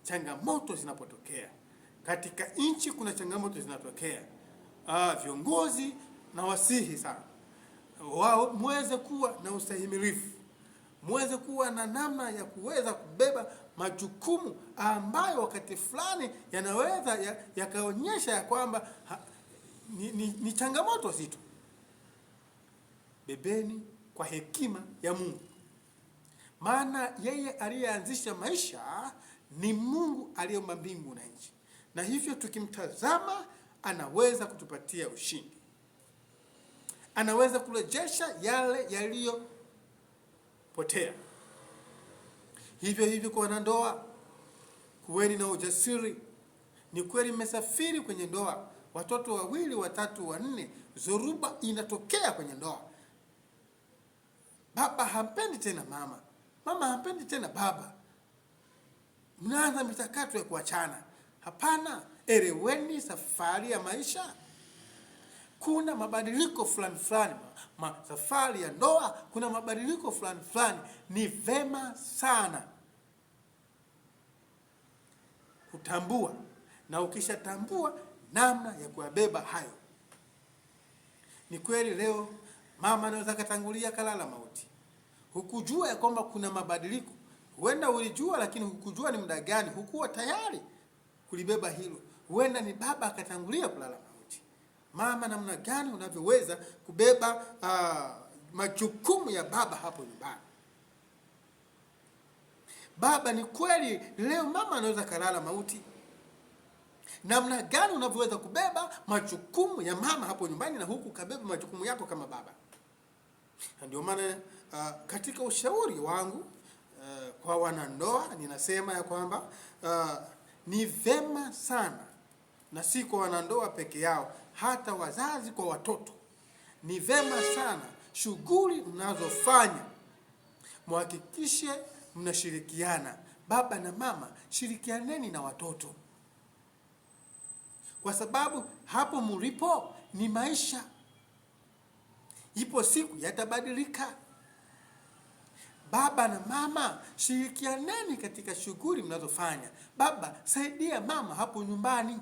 changamoto zinapotokea katika nchi, kuna changamoto zinatokea, viongozi na wasihi sana wao muweze kuwa na ustahimilivu, muweze kuwa na namna ya kuweza kubeba majukumu ambayo wakati fulani yanaweza yakaonyesha ya kwamba ni changamoto zito. Bebeni kwa hekima ya Mungu, maana yeye aliyeanzisha maisha ni Mungu aliyeumba mbingu na nchi, na hivyo tukimtazama anaweza kutupatia ushindi, anaweza kurejesha yale yaliyopotea. Hivyo kwa wanandoa, kuweni na ujasiri. Ni kweli mmesafiri kwenye ndoa, watoto 2, 3, 4, zoruba inatokea kwenye ndoa. Baba hampendi tena mama, mama hampendi tena baba, mnaanza michakato ya kuachana. Hapana, eleweni safari ya maisha. Kuna mabadiliko fulani, safari ya ndoa kuna mabadiliko fulani. Ni vema sana kutambua, na ukishatambua namna ya kuyabeba hayo. Ni kweli leo mama anaweza katangulia kalala mauti, hukujua ya kwamba kuna mabadiliko. Huenda ulijua, lakini hukujua ni muda gani, hukuwa tayari kulibeba hilo. Huenda ni baba akatangulia kulala mauti. Mama, namna gani unavyoweza kubeba majukumu ya baba hapo nyumbani? Baba, ni kweli leo mama anaweza kalala mauti. Namna gani unavyoweza kubeba majukumu ya mama hapo nyumbani na huku kabeba majukumu yako kama baba? Ndio maana katika ushauri wangu kwa wanandoa ninasema ya kwamba ni vema sana, na si kwa wanandoa peke yao, hata wazazi kwa watoto, ni vema sana shughuli mnazofanya muhakikishe mnashirikiana. Baba na mama, shirikianeni na watoto, kwa sababu hapo mlipo ni maisha. Ipo siku yatabadilika. Baba na mama, shirikianeni katika shughuli mnazofanya. Baba, saidia mama hapo nyumbani,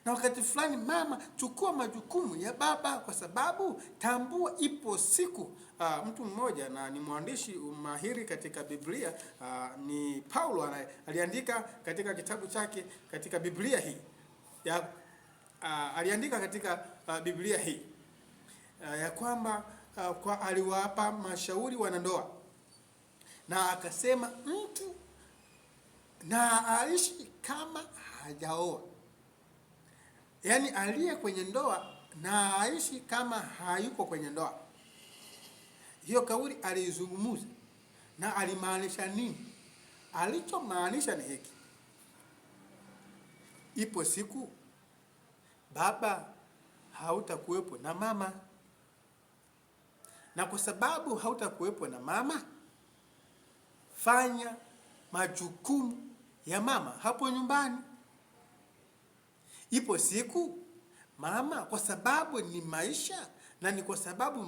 na wakati fulani mama, chukua majukumu ya baba, kwa sababu tambua ipo siku. Mtu mmoja, na ni mwandishi mahiri katika Biblia, ni Paulo, aliandika katika kitabu chake katika Biblia hii aliandika katika Biblia hii ya kwamba aliwapa mashauri wanandoa, na akasema mtu na aishi kama hajaoa, yaani aliye kwenye ndoa na aishi kama hayuko kwenye ndoa. Hiyo kauli alizungumza na alimaanisha nini? Alichomaanisha ni hiki: ipo siku baba hautakuwepo na mama, na kwa sababu hautakuwepo na mama, fanya majukumu ya mama hapo nyumbani. Ipo siku mama, kwa sababu ni maisha na ni kwa sababu